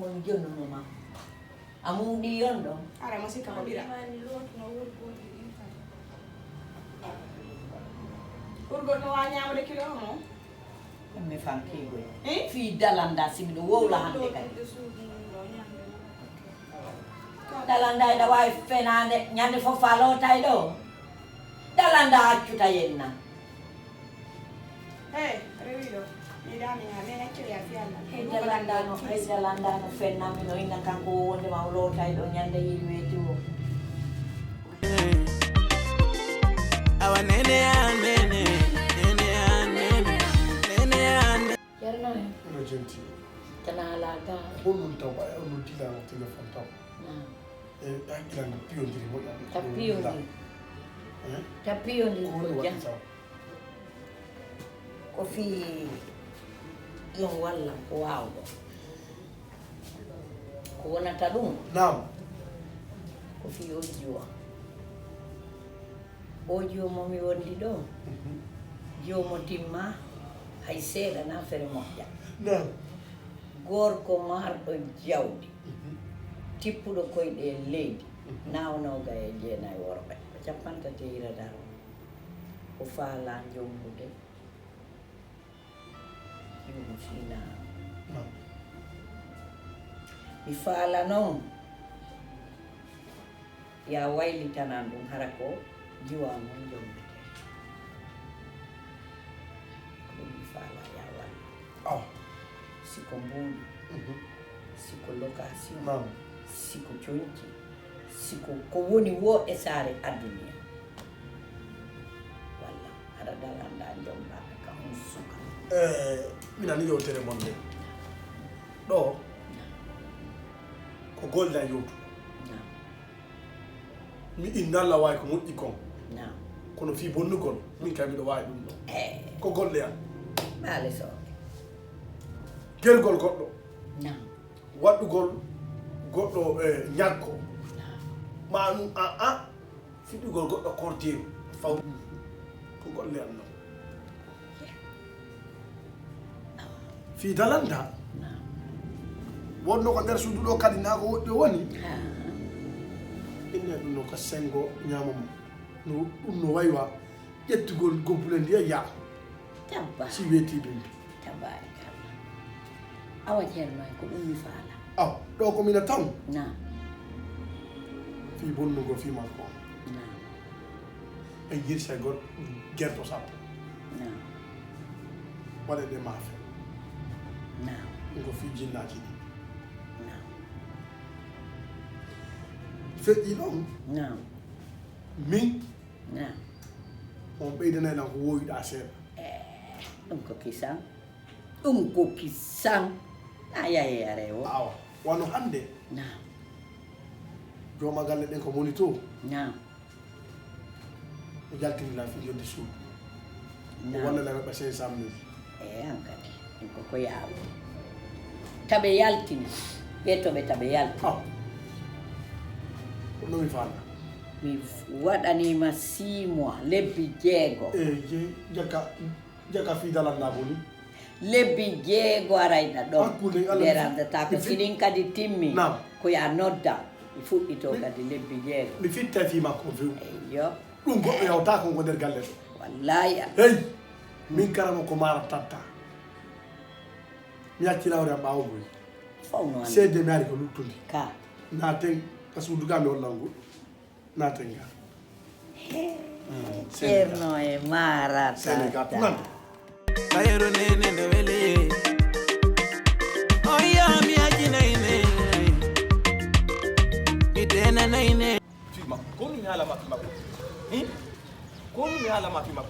mon jono mama. Amu di yondo. Ara masika kabira. Urgo no wanya mo de kilo mo. Me fanki go. Fi dalanda simido wola hande kay. Dalanda da way fenande nyande fo falo tay do. Dalanda accuta yenna. Revido. Mirami ha me accu ya fialla. Dalanda no fenna mi no inna kanko wonde ma lo tay do nyande yimeti wo. Awa nene ya nene. Yarno e. Ono gentile. Tanala ga. Bonu tawa ono dila no telephone taw. Akila no pio ndiri mo ya. Tapio ndi. Tapio ndi ko ja. Ko fi yon walla ko wawdo. Ko wonata ɗum. Naam. Ko fi ojiwa. Ojiwo momi wondi ɗo. Jomo timma hay seeɗa na fere moƴƴa. Naam. Gorko marɗo jawdi. Tippuɗo koyɗe e leydi. Nawnoga e jeenayi worɓe. Capantati hiradaro. Ko faala jombude. Yugu sina. Mi faala noon. Ya waylitanan ɗum hara ko jiwa mon jombute. Ko mi faala ya walla. Siko mbuuɗi. Siko location. Siko coñci. Siko ko woni wo e saare adduna. Walla haɗa dalanda jombaɗa kam on suka. Mina ni yewtere mon nde ɗo ko golda yewtu mi innalla wawi ko moƴƴi kon kono fi bonnugol min kam miɗo wawi ɗum ɗo ko golle am ɓaale soode gergol goɗɗo waɗɗugol goɗɗo ñaggo ma ɗum fiɗɗugol goɗɗo kortiru faw ko golle am noon fi dalanda wonno ko nder suudu ɗo kadi na ko woɗɗo woni inne ɗum no ko sengo ñamamo no ɗum no waywa ƴettugol gobbule ndiya yaa si weeti bimbi tabarikalla awa ceerno ko ɗum mi faala aw ɗo ko mina taw na fi bonnugo fimal ko en yirsagol gerto sappo waɗe ɗe maafe ngo fi jinnaji ɗi feƴƴi ɗon min on ɓeydanaylan ko wowiɗa seeɗa ɗum ko kisan ɗum ko kisan na yayere o awa wano hande jooma galle ɗen ko moni to o jaltinila fi jonde suudu o wallalaɓe 500 000 hankadi ɗum koko yaawo taɓe yaltini ɓetoɓe taɓe yaltini no mi faala mi waɗanima 6 mois lebbi 6 jaka fi dalanna boni lebbi 6 arayɗa ɗon lerandata ko siɗin kadi timmi ko ya nodda mi fuɗɗito kadi lebbi 6 mi fitta fi makko few eyyo ɗum goɗɗo yawta konko nder galle ɗo wallahi hey min karano ko mara tatta mi hakkilawre am ɓawo boyi fawno seede mi ari ko luttude ka naten ka suudugami hollango naten ga ceerno e mara Sénégal tunande Bayero Néné No Wely. Oh yeah, mi ajinaine. Idena naine. Fima, komi hala mafima. Komi hala mafima.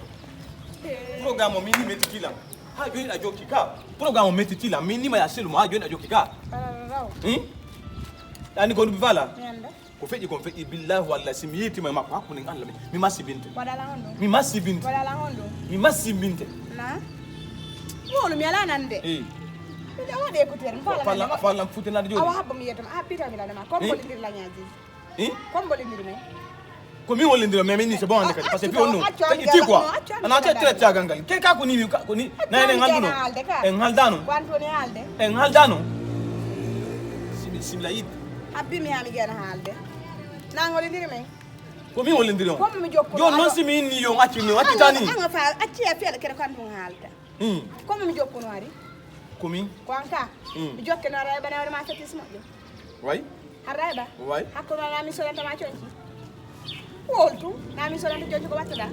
Programme mini metikila. Ha joni na joki ka. Programme metikila mini ma ya selu ma joni na joki ka. Ani ko dubivala. Ko feji billahi wallahi simi yiti ma makko hakku ni Allah mi masibinte. Wadala hondo. Mi masibinte. Wadala hondo. Mi masibinte. Na. Wolu mi ala nande. Ida wade ko ter fala. Fala futi na jodi. Awa habba mi yetam pita mi la ma ko ko lindir la nyaaji. Ko ko lindir me. Ko mi wolindiro me ni se bon ande kadi parce que fi onno. Ti quoi. Ana te traite ya gangal. Ken ka ko ni na en halduno. En haldano. Quanto ne halde? En haldano. bisimila yid abbi mi ami gena halde nangol ndiri me ko mi wol ndiri on ko mi jokko yo non si mi ni yo ngati ni ngati tani anga fa acci e fele kere kan dum halda ko mi jokko no ari ko mi ko anka mi jokke no rayba na ma fatis mo jo way harayba way hakko na mi solanta ma cionci woltu na mi solanta jonci ko watta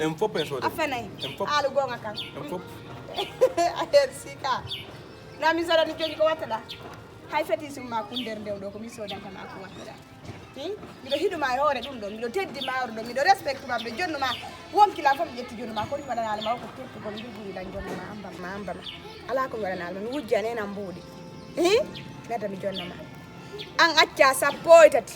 en fo penso de afenay en fo alu gonga kan en fo aher sika na mi solanta jonci ko watta hay fatis ma ko nder ndew do ko mi solanta ma ko watta miɗo hiɗuma e hoore ɗum ɗo miɗo teddima hoore ɗo miɗo respecte ma miɗo jonnuma wonkila fof mi ƴetti jonnuma ko ɗum waɗanalema o ko tettugol jogorilan jonnuma ambama ala ko mi waɗanalema mi wujjanena mbuuɗi nedda mi jonnoma an acca sappo e tati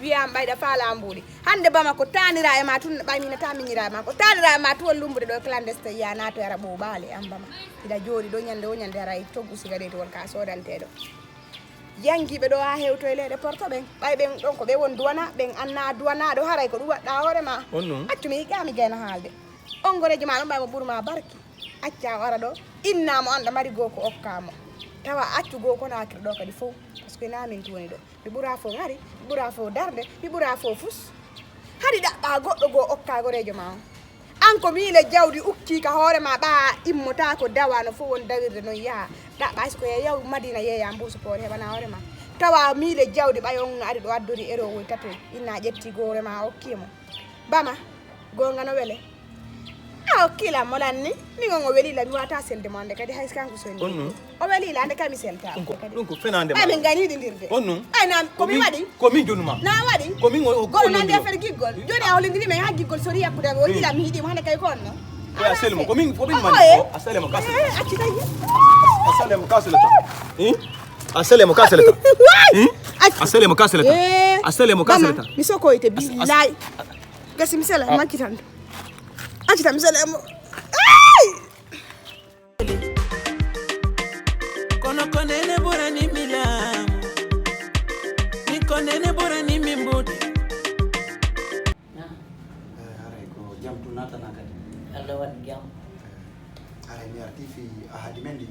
wiyam ɓayɗa faala mbuuɗi hande bama ko tanira e ma tun ɓayminata miñira e ma ko tanira e ma tuwon lumbude ɗo clandestin ya nato yara ɓoɓaale ambama iɗa jooɗi ɗo ñande o ñande ara e toggu sigaɗe to won ka sodanteɗo yangiɓe ɗo ha hewto e leyɗe porto ɓen ɓay ɓen ɗon ko ɓe won duwana ɓen anna duwanaɗo haray ko ɗum waɗɗa hoorema accu mi yiqami gayna haalde on gorejo ma ɗon ɓaymo ɓuurma barki acca o ara ɗo innamo anɗa mari goo ko okkamo tawa accu goo kono hakkille ɗo kadi fof par ce que naminti woni ɗo mi ɓuura fo ngari mi ɓuura fo darde mi ɓuura fo fus haɗi ɗaɓɓa goɗɗo goo okka gorejo ma on an ko miile jawdi ukkika hoorema ɓa immota ko dawano fof won dawirde noon yaaha ɗaɓɓa hayso ko yaw madina yeeya mbuuso poore heɓana hoorema tawa miile jawdi ɓay on ari ɗo addori ero woy tatoy inna ƴetti goorema okkimo bama gonga no wele a okkila molanni min on o welila mi wata selde mo ande kadi hayso kanko soni o welila ande kami selta ɗum ko fenande ma min ganiɗidirde ayna komi waɗi komin jonnuma na waɗi komin gono nande affaire giggol joni a hollidiri men ha giggol sori yakkude o yiɗa mi hiɗimo hande kay ko onno ya selmo komin mani asalemo kasele accitayi asalemo kasele asalemo kasele asalemo kasele asalemo kasele mi sokoyte billahi gasi mi sela makkitande accita mi selemo kono konene borani milamu ni konene borani mimbude aray ko jam tu natana kadi Allah waɗi jam aray mi arti fi ahadi men ɗi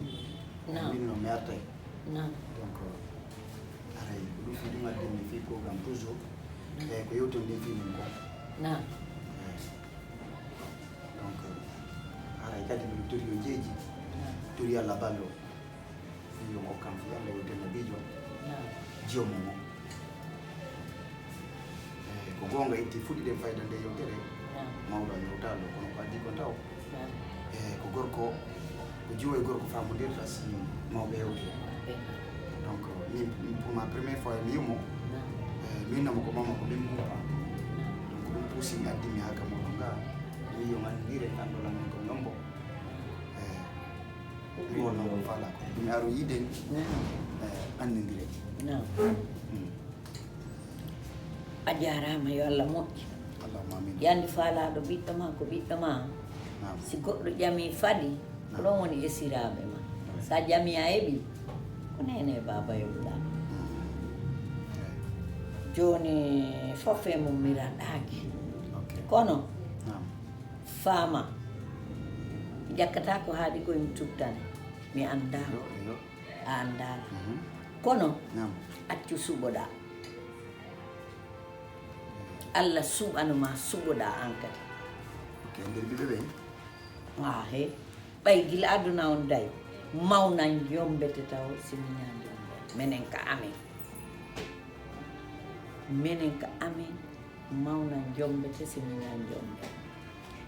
min no mi artay donc aray ko ɗum fi ɗum addimi fi programme toujours eyi ko yewton ndin fi min ko donc aray kadi miɗo tori o jeeji tori Allah balle o fi yo hokkam fi Allah yo denna bijo jiyomo mo ko gonga itti fuɗɗiɗen fayda nde yewtere mawɗo yewtalo kono ko addi ko taw ko gorko ko jiwo e gorko famodirta si mawɓe hewte donc min pour ma première fois mi yimo min namo ko mama ko min muupa donc ɗum puusimi addimi ha kam oɗo nga mi yo andire kanɗola men ko yombo mi wonno ko faala ko ɗumi aro yiden andidire a jarama yo Allah moƴƴi allahuma amin yandi faalaɗo ɓiɗɗo ma ko ɓiɗɗo ma si goɗɗo ƴami faɗi ko ɗon woni esiraɓe ma sa ƴami a heeɓi ko nene baba yoɓuɗa joni fof e mum miraɗaki kono faama jakkata ko haaɗi koye tuttane mi anda a andala kono accu suɓoɗa Allah suɓanuma suɓoɗa an kadi nder ɓiɓe ɓen he ɓay gila aduna on dayi mawnan jombete taw simiñande menen ka amen mawnan jombete simiñan jombete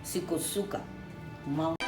siko suka maw